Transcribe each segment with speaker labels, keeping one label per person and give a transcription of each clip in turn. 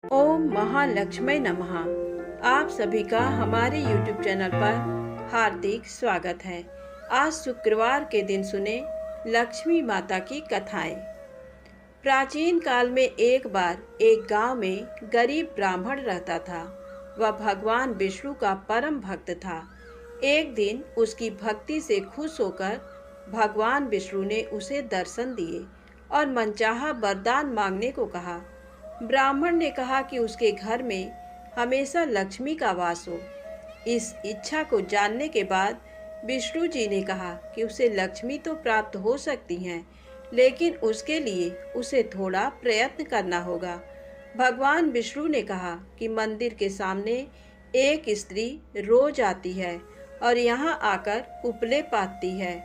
Speaker 1: ओम महालक्ष्मी नमः। आप सभी का हमारे YouTube चैनल पर हार्दिक स्वागत है। आज शुक्रवार के दिन सुने लक्ष्मी माता की कथाएं। प्राचीन काल में एक बार एक गांव में गरीब ब्राह्मण रहता था। वह भगवान विष्णु का परम भक्त था। एक दिन उसकी भक्ति से खुश होकर भगवान विष्णु ने उसे दर्शन दिए और मनचाहा वरदान मांगने को कहा। ब्राह्मण ने कहा कि उसके घर में हमेशा लक्ष्मी का वास हो। इस इच्छा को जानने के बाद विष्णु जी ने कहा कि उसे लक्ष्मी तो प्राप्त हो सकती हैं, लेकिन उसके लिए उसे थोड़ा प्रयत्न करना होगा। भगवान विष्णु ने कहा कि मंदिर के सामने एक स्त्री रोज आती है और यहाँ आकर उपले पाती है।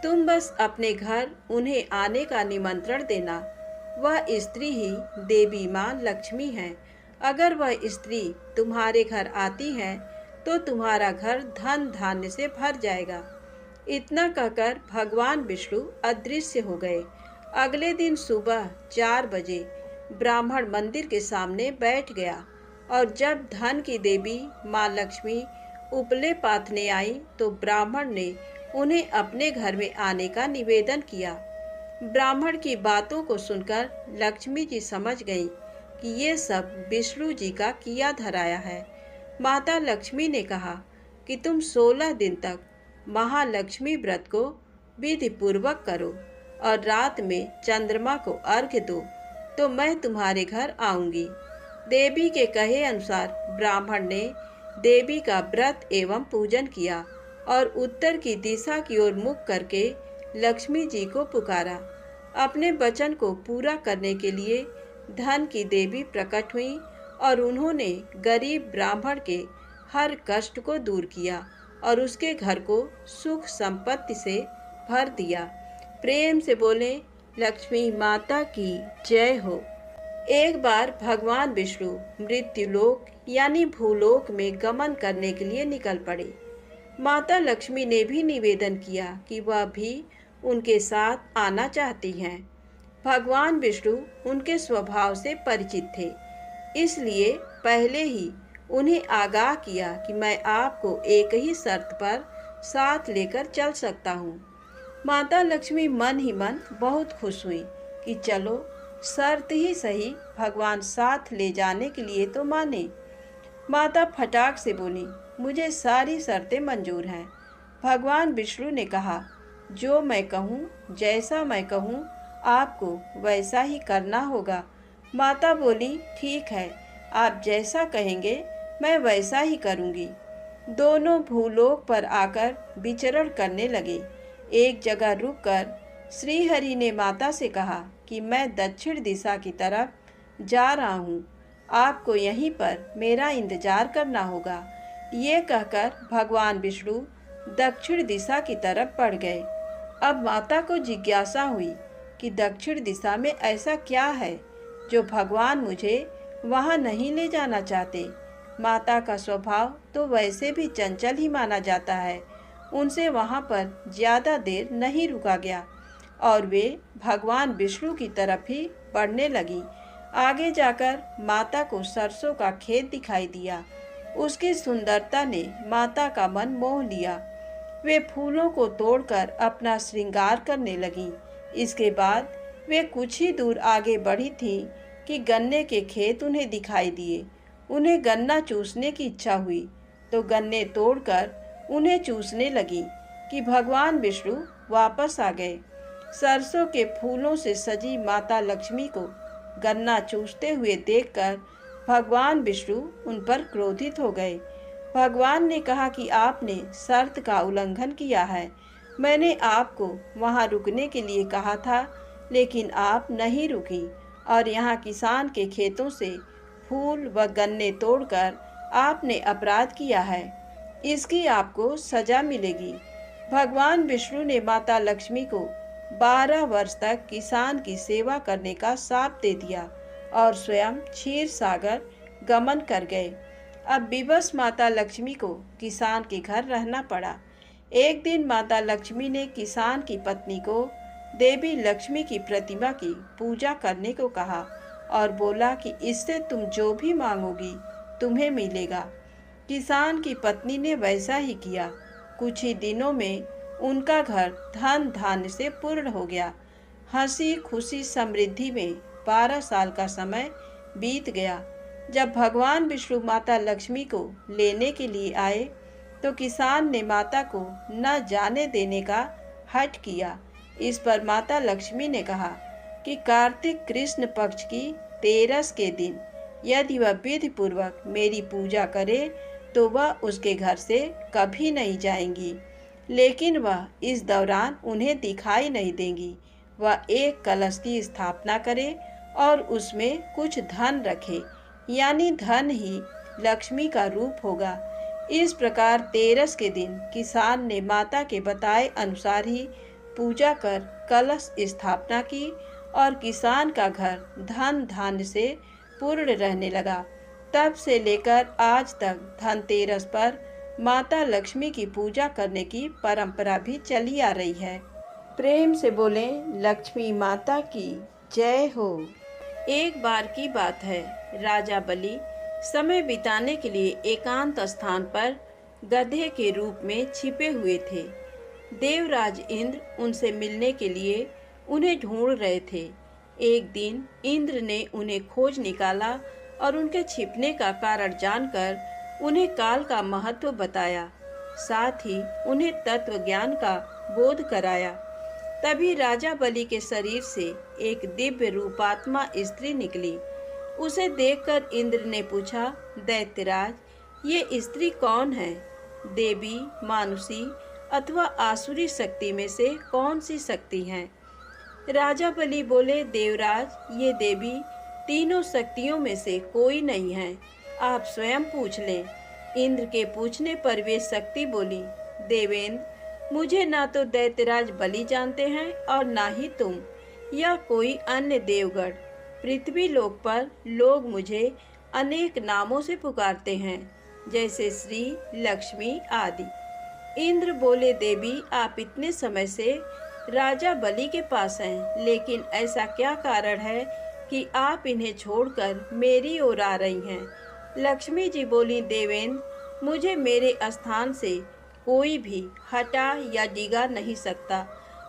Speaker 1: तुम बस अपने घर उन्हें आने का निमंत्रण देना। वह स्त्री ही देवी माँ लक्ष्मी है। अगर वह स्त्री तुम्हारे घर आती है तो तुम्हारा घर धन धान्य से भर जाएगा। इतना कहकर भगवान विष्णु अदृश्य हो गए। अगले दिन सुबह 4 बजे ब्राह्मण मंदिर के सामने बैठ गया और जब धन की देवी माँ लक्ष्मी उपले पाथने आई तो ब्राह्मण ने उन्हें अपने घर में आने का निवेदन किया। ब्राह्मण की बातों को सुनकर लक्ष्मी जी समझ गईं कि ये सब विष्णु जी का किया धराया है। माता लक्ष्मी ने कहा कि तुम 16 दिन तक महालक्ष्मी व्रत को विधि पूर्वक करो और रात में चंद्रमा को अर्घ्य दो तो मैं तुम्हारे घर आऊंगी। देवी के कहे अनुसार ब्राह्मण ने देवी का व्रत एवं पूजन किया और उत्तर की दिशा की ओर मुख करके लक्ष्मी जी को पुकारा। अपने वचन को पूरा करने के लिए धन की देवी प्रकट हुई और उन्होंने गरीब ब्राह्मण के हर कष्ट को दूर किया और उसके घर को सुख संपत्ति से भर दिया। प्रेम से बोले लक्ष्मी माता की जय हो। एक बार भगवान विष्णु मृत्युलोक यानी भूलोक में गमन करने के लिए निकल पड़े। माता लक्ष्मी ने भी निवेदन किया कि वह भी उनके साथ आना चाहती हैं। भगवान विष्णु उनके स्वभाव से परिचित थे, इसलिए पहले ही उन्हें आगाह किया कि मैं आपको एक ही शर्त पर साथ लेकर चल सकता हूँ। माता लक्ष्मी मन ही मन बहुत खुश हुई कि चलो शर्त ही सही, भगवान साथ ले जाने के लिए तो माने। माता फटाक से बोली, मुझे सारी शर्तें मंजूर हैं। भगवान विष्णु ने कहा, जो मैं कहूँ, जैसा मैं कहूँ, आपको वैसा ही करना होगा। माता बोली, ठीक है, आप जैसा कहेंगे मैं वैसा ही करूँगी। दोनों भूलोक पर आकर विचरण करने लगे। एक जगह रुककर श्रीहरि ने माता से कहा कि मैं दक्षिण दिशा की तरफ जा रहा हूँ, आपको यहीं पर मेरा इंतजार करना होगा। ये कहकर भगवान विष्णु दक्षिण दिशा की तरफ बढ़ गए। अब माता को जिज्ञासा हुई कि दक्षिण दिशा में ऐसा क्या है जो भगवान मुझे वहाँ नहीं ले जाना चाहते। माता का स्वभाव तो वैसे भी चंचल ही माना जाता है। उनसे वहाँ पर ज़्यादा देर नहीं रुका गया और वे भगवान विष्णु की तरफ ही बढ़ने लगी। आगे जाकर माता को सरसों का खेत दिखाई दिया। उसकी सुंदरता ने माता का मन मोह लिया। वे फूलों को तोड़कर अपना श्रृंगार करने लगी। इसके बाद वे कुछ ही दूर आगे बढ़ी थी कि गन्ने के खेत उन्हें दिखाई दिए। उन्हें गन्ना चूसने की इच्छा हुई तो गन्ने तोड़कर उन्हें चूसने लगी कि भगवान विष्णु वापस आ गए। सरसों के फूलों से सजी माता लक्ष्मी को गन्ना चूसते हुए देखकर भगवान विष्णु उन पर क्रोधित हो गए। भगवान ने कहा कि आपने शर्त का उल्लंघन किया है। मैंने आपको वहां रुकने के लिए कहा था, लेकिन आप नहीं रुकी और यहाँ किसान के खेतों से फूल व गन्ने तोड़कर आपने अपराध किया है। इसकी आपको सजा मिलेगी। भगवान विष्णु ने माता लक्ष्मी को 12 वर्ष तक किसान की सेवा करने का शाप दे दिया और स्वयं क्षीर सागर गमन कर गए। अब विवश माता लक्ष्मी को किसान के घर रहना पड़ा। एक दिन माता लक्ष्मी ने किसान की पत्नी को देवी लक्ष्मी की प्रतिमा की पूजा करने को कहा और बोला कि इससे तुम जो भी मांगोगी तुम्हें मिलेगा। किसान की पत्नी ने वैसा ही किया। कुछ ही दिनों में उनका घर धन धान्य से पूर्ण हो गया। हंसी खुशी समृद्धि में 12 साल का समय बीत गया। जब भगवान विष्णु माता लक्ष्मी को लेने के लिए आए तो किसान ने माता को न जाने देने का हठ किया। इस पर माता लक्ष्मी ने कहा कि कार्तिक कृष्ण पक्ष की 13 के दिन यदि वह विधि पूर्वक मेरी पूजा करे तो वह उसके घर से कभी नहीं जाएंगी, लेकिन वह इस दौरान उन्हें दिखाई नहीं देंगी। वह एक कलश की स्थापना करे और उसमें कुछ धन रखे, यानी धन ही लक्ष्मी का रूप होगा। इस प्रकार 13 के दिन किसान ने माता के बताए अनुसार ही पूजा कर कलश स्थापना की और किसान का घर धन धान्य से पूर्ण रहने लगा। तब से लेकर आज तक धनतेरस पर माता लक्ष्मी की पूजा करने की परंपरा भी चली आ रही है। प्रेम से बोले लक्ष्मी माता की जय हो। एक बार की बात है, राजा बलि समय बिताने के लिए एकांत स्थान पर गधे के रूप में छिपे हुए थे। देवराज इंद्र उनसे मिलने के लिए उन्हें ढूंढ रहे थे। एक दिन इंद्र ने उन्हें खोज निकाला और उनके छिपने का कारण जानकर उन्हें काल का महत्व बताया, साथ ही उन्हें तत्व ज्ञान का बोध कराया। तभी राजा बलि के शरीर से एक दिव्य रूपात्मा स्त्री निकली। उसे देखकर इंद्र ने पूछा, दैत्यराज, ये स्त्री कौन है? देवी, मानुषी अथवा आसुरी शक्ति में से कौन सी शक्ति है? राजा बलि बोले, देवराज, ये देवी तीनों शक्तियों में से कोई नहीं है, आप स्वयं पूछ लें। इंद्र के पूछने पर वे शक्ति बोली, देवेंद्र, मुझे ना तो दैत्यराज बलि जानते हैं और ना ही तुम या कोई अन्य देवगण। पृथ्वी लोक पर लोग मुझे अनेक नामों से पुकारते हैं, जैसे श्री, लक्ष्मी आदि। इंद्र बोले, देवी, आप इतने समय से राजा बलि के पास हैं, लेकिन ऐसा क्या कारण है कि आप इन्हें छोड़कर मेरी ओर आ रही हैं? लक्ष्मी जी बोली, देवेंद्र, मुझे मेरे स्थान से कोई भी हटा या डिगा नहीं सकता।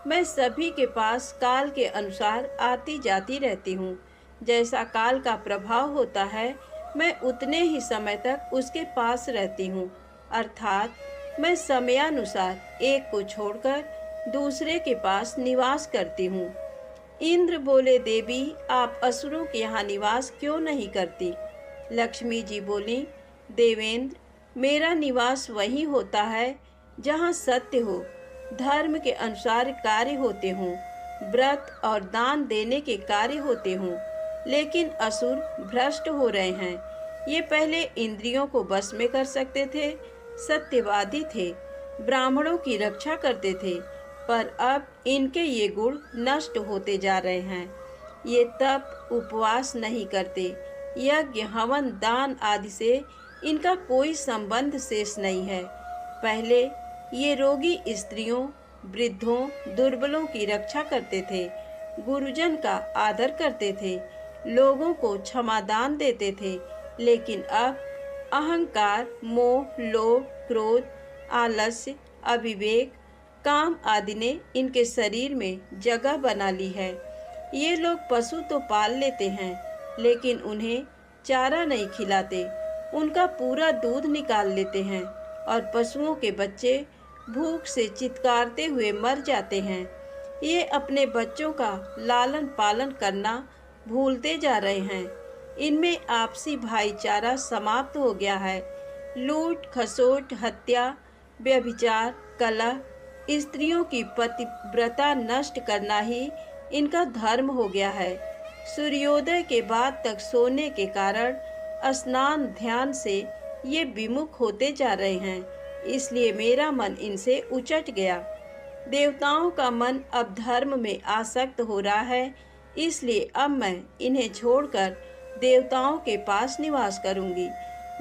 Speaker 1: मैं सभी के पास काल के अनुसार आती जाती रहती हूँ। जैसा काल का प्रभाव होता है, मैं उतने ही समय तक उसके पास रहती हूँ। अर्थात मैं समयानुसार एक को छोड़कर दूसरे के पास निवास करती हूँ। इंद्र बोले, देवी, आप असुरों के यहाँ निवास क्यों नहीं करती? लक्ष्मी जी बोली, देवेंद्र, मेरा निवास वहीं होता है जहाँ सत्य हो, धर्म के अनुसार कार्य होते हों, व्रत और दान देने के कार्य होते हों। लेकिन असुर भ्रष्ट हो रहे हैं। ये पहले इंद्रियों को बस में कर सकते थे, सत्यवादी थे, ब्राह्मणों की रक्षा करते थे, पर अब इनके ये गुण नष्ट होते जा रहे हैं। ये तप उपवास नहीं करते, यज्ञ हवन दान आदि से इनका कोई संबंध शेष नहीं है। पहले ये रोगी स्त्रियों, वृद्धों, दुर्बलों की रक्षा करते थे, गुरुजन का आदर करते थे, लोगों को क्षमादान देते थे। लेकिन अब अहंकार, मोह, लोभ, क्रोध, आलस्य, अविवेक, काम आदि ने इनके शरीर में जगह बना ली है। ये लोग पशु तो पाल लेते हैं, लेकिन उन्हें चारा नहीं खिलाते, उनका पूरा दूध निकाल लेते हैं और पशुओं के बच्चे भूख से चित्कारते हुए मर जाते हैं। ये अपने बच्चों का लालन पालन करना भूलते जा रहे हैं। इनमें आपसी भाईचारा समाप्त हो गया है। लूट खसोट, हत्या, व्यभिचार, कलह, स्त्रियों की पतिव्रता नष्ट करना ही इनका धर्म हो गया है। सूर्योदय के बाद तक सोने के कारण स्नान ध्यान से ये विमुख होते जा रहे हैं। इसलिए मेरा मन इनसे उचट गया। देवताओं का मन अब धर्म में आसक्त हो रहा है, इसलिए अब मैं इन्हें छोड़कर देवताओं के पास निवास करूंगी।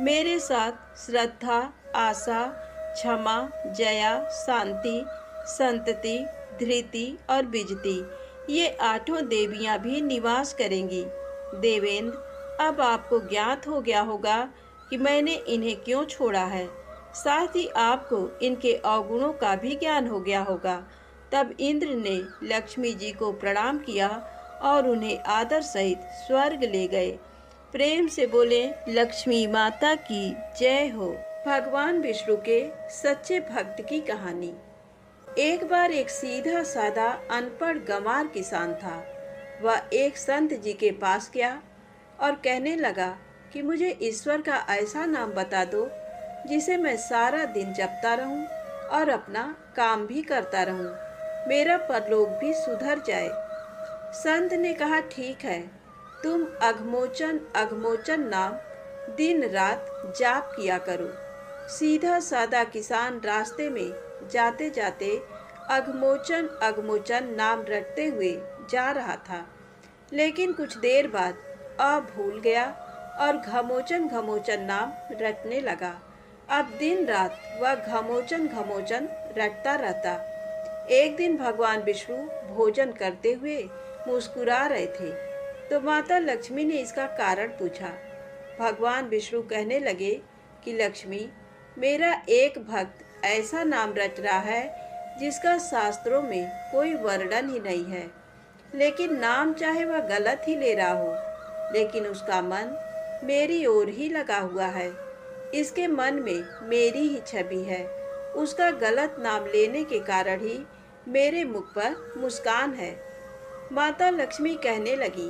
Speaker 1: मेरे साथ श्रद्धा, आशा, क्षमा, जया, शांति, संतति, धृति और विजति, ये 8 देवियां भी निवास करेंगी। देवेंद्र, अब आपको ज्ञात हो गया होगा कि मैंने इन्हें क्यों छोड़ा है। साथ ही आपको इनके अवगुणों का भी ज्ञान हो गया होगा। तब इंद्र ने लक्ष्मी जी को प्रणाम किया और उन्हें आदर सहित स्वर्ग ले गए। प्रेम से बोले, लक्ष्मी माता की जय हो। भगवान विष्णु के सच्चे भक्त की कहानी। एक बार एक सीधा साधा अनपढ़ गंवार किसान था। वह एक संत जी के पास गया और कहने लगा कि मुझे ईश्वर का ऐसा नाम बता दो जिसे मैं सारा दिन जपता रहूं और अपना काम भी करता रहूं, मेरा परलोक भी सुधर जाए। संत ने कहा, ठीक है, तुम अघमोचन अघमोचन नाम दिन रात जाप किया करो। सीधा साधा किसान रास्ते में जाते जाते अघमोचन अघमोचन नाम रटते हुए जा रहा था, लेकिन कुछ देर बाद भूल गया और घमोचन घमोचन नाम रटने लगा। अब दिन रात वह घमोचन घमोचन रटता रहता। एक दिन भगवान विष्णु भोजन करते हुए मुस्कुरा रहे थे, तो माता लक्ष्मी ने इसका कारण पूछा। भगवान विष्णु कहने लगे कि लक्ष्मी, मेरा एक भक्त ऐसा नाम रट रहा है जिसका शास्त्रों में कोई वर्णन ही नहीं है, लेकिन नाम चाहे वह गलत ही ले रहा हो, लेकिन उसका मन मेरी ओर ही लगा हुआ है। इसके मन में मेरी ही छवि है। उसका गलत नाम लेने के कारण ही मेरे मुख पर मुस्कान है। माता लक्ष्मी कहने लगी,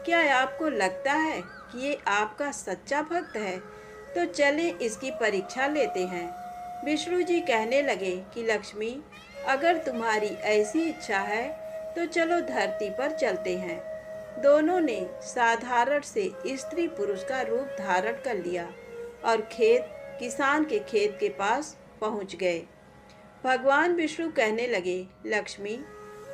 Speaker 1: क्या आपको लगता है कि ये आपका सच्चा भक्त है? तो चलें इसकी परीक्षा लेते हैं। विष्णु जी कहने लगे कि लक्ष्मी, अगर तुम्हारी ऐसी इच्छा है तो चलो धरती पर चलते हैं। दोनों ने साधारण से स्त्री पुरुष का रूप धारण कर लिया और किसान के खेत के पास पहुंच गए। भगवान विष्णु कहने लगे, लक्ष्मी,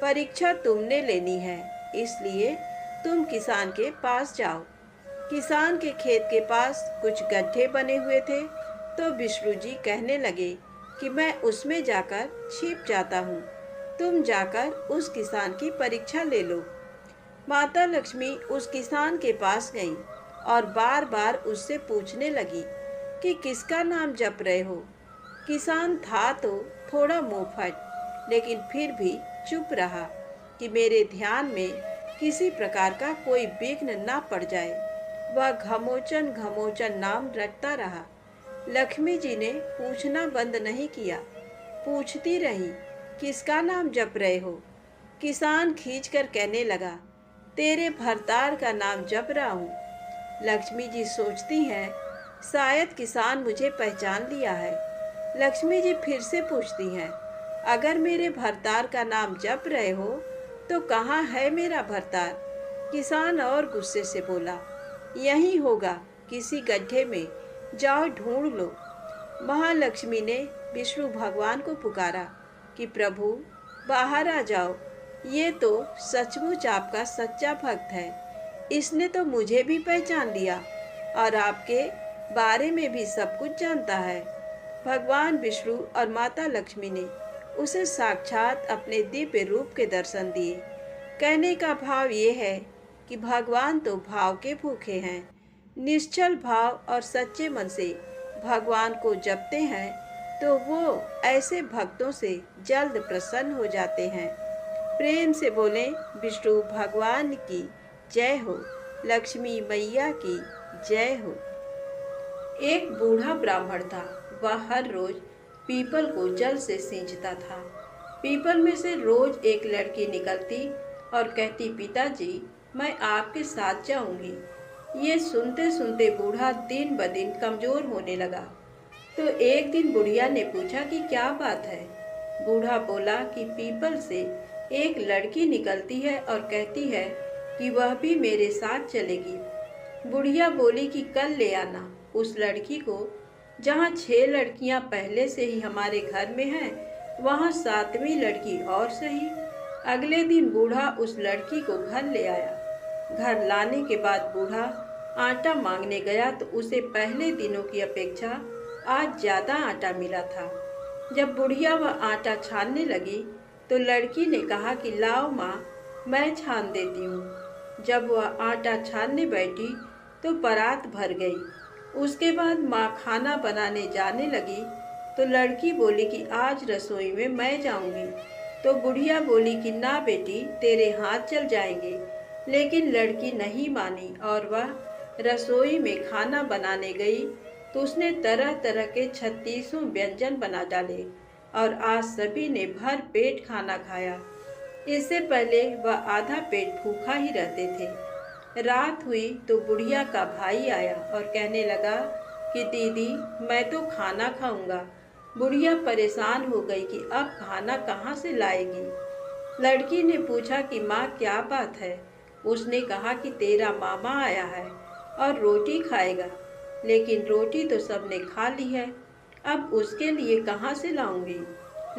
Speaker 1: परीक्षा तुमने लेनी है, इसलिए तुम किसान के पास जाओ। किसान के खेत के पास कुछ गड्ढे बने हुए थे, तो विष्णु जी कहने लगे कि मैं उसमें जाकर छिप जाता हूँ, तुम जाकर उस किसान की परीक्षा ले लो। माता लक्ष्मी उस किसान के पास गईं और बार बार उससे पूछने लगी कि किसका नाम जप रहे हो। किसान था तो थोड़ा मुंहफट, लेकिन फिर भी चुप रहा कि मेरे ध्यान में किसी प्रकार का कोई विघ्न ना पड़ जाए। वह घमोचन घमोचन नाम रटता रहा। लक्ष्मी जी ने पूछना बंद नहीं किया, पूछती रही, किसका नाम जप रहे हो? किसान खींचकर कहने लगा, तेरे भरतार का नाम जप रहा हूँ। लक्ष्मी जी सोचती हैं, शायद किसान मुझे पहचान लिया है। लक्ष्मी जी फिर से पूछती हैं, अगर मेरे भरतार का नाम जप रहे हो तो कहाँ है मेरा भरतार? किसान और गुस्से से बोला, यहीं होगा, किसी गड्ढे में, जाओ ढूंढ लो। महालक्ष्मी ने विष्णु भगवान को पुकारा कि प्रभु, बाहर आ जाओ, ये तो सचमुच आपका सच्चा भक्त है। इसने तो मुझे भी पहचान लिया और आपके बारे में भी सब कुछ जानता है। भगवान विष्णु और माता लक्ष्मी ने उसे साक्षात अपने दिव्य रूप के दर्शन दिए। कहने का भाव ये है कि भगवान तो भाव के भूखे हैं। निश्चल भाव और सच्चे मन से भगवान को जपते हैं तो वो ऐसे भक्तों से जल्द प्रसन्न हो जाते हैं। प्रेम से बोलें, विष्णु भगवान की जय हो, लक्ष्मी मैया की जय हो। एक बूढ़ा ब्राह्मण था। वह हर रोज पीपल को जल से सींचता था। पीपल में से रोज एक लड़की निकलती और कहती, पिताजी, मैं आपके साथ जाऊंगी। ये सुनते सुनते बूढ़ा दिन ब दिन कमजोर होने लगा। तो एक दिन बुढ़िया ने पूछा कि क्या बात है। बूढ़ा बोला कि पीपल से एक लड़की निकलती है और कहती है कि वह भी मेरे साथ चलेगी। बुढ़िया बोली कि कल ले आना उस लड़की को। जहाँ 6 लड़कियाँ पहले से ही हमारे घर में हैं, वहाँ 7वीं लड़की और सही। अगले दिन बूढ़ा उस लड़की को घर ले आया। घर लाने के बाद बूढ़ा आटा मांगने गया तो उसे पहले दिनों की अपेक्षा आज ज़्यादा आटा मिला था। जब बुढ़िया वह आटा छानने लगी तो लड़की ने कहा कि लाओ माँ, मैं छान देती हूँ। जब वह आटा छानने बैठी तो परात भर गई। उसके बाद माँ खाना बनाने जाने लगी तो लड़की बोली कि आज रसोई में मैं जाऊंगी। तो बुढ़िया बोली कि ना बेटी, तेरे हाथ जल जाएंगे। लेकिन लड़की नहीं मानी और वह रसोई में खाना बनाने गई तो उसने तरह तरह के 36 व्यंजन बना डाले और आज सभी ने भर पेट खाना खाया। इससे पहले वह आधा पेट भूखा ही रहते थे। रात हुई तो बुढ़िया का भाई आया और कहने लगा कि दीदी, मैं तो खाना खाऊंगा। बुढ़िया परेशान हो गई कि अब खाना कहाँ से लाएगी। लड़की ने पूछा कि माँ, क्या बात है। उसने कहा कि तेरा मामा आया है और रोटी खाएगा, लेकिन रोटी तो सबने खा ली है, अब उसके लिए कहाँ से लाऊंगी।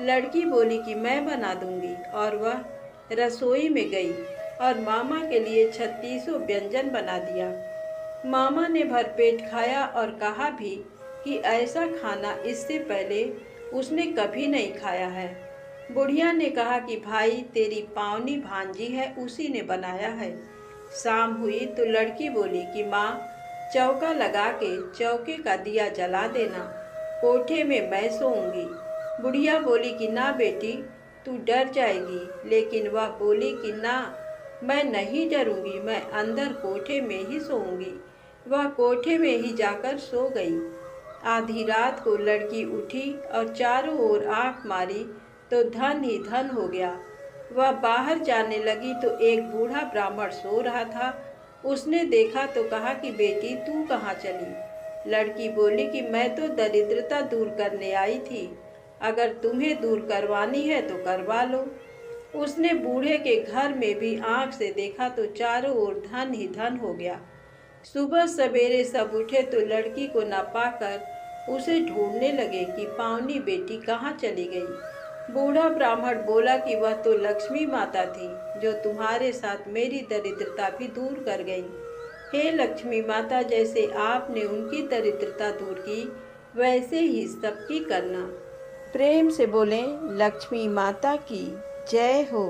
Speaker 1: लड़की बोली कि मैं बना दूंगी और वह रसोई में गई और मामा के लिए 36 व्यंजन बना दिया। मामा ने भरपेट खाया और कहा भी कि ऐसा खाना इससे पहले उसने कभी नहीं खाया है। बुढ़िया ने कहा कि भाई, तेरी पावनी भांजी है, उसी ने बनाया है। शाम हुई तो लड़की बोली कि माँ, चौका लगा के चौके का दिया जला देना, कोठे में मैं सोऊंगी। बुढ़िया बोली कि ना बेटी, तू डर जाएगी। लेकिन वह बोली कि ना, मैं नहीं डरूंगी, मैं अंदर कोठे में ही सोऊंगी। वह कोठे में ही जाकर सो गई। आधी रात को लड़की उठी और चारों ओर आंख मारी तो धन ही धन हो गया। वह बाहर जाने लगी तो एक बूढ़ा ब्राह्मण सो रहा था। उसने देखा तो कहा कि बेटी, तू कहाँ चली। लड़की बोली कि मैं तो दरिद्रता दूर करने आई थी, अगर तुम्हें दूर करवानी है तो करवा लो। उसने बूढ़े के घर में भी आंख से देखा तो चारों ओर धन ही धन हो गया। सुबह सवेरे सब उठे तो लड़की को न पाकर उसे ढूंढने लगे कि पावनी बेटी कहाँ चली गई। बूढ़ा ब्राह्मण बोला कि वह तो लक्ष्मी माता थी, जो तुम्हारे साथ मेरी दरिद्रता भी दूर कर गई। हे लक्ष्मी माता, जैसे आपने उनकी दरिद्रता दूर की, वैसे ही सबकी करना। प्रेम से बोलें, लक्ष्मी माता की जय हो।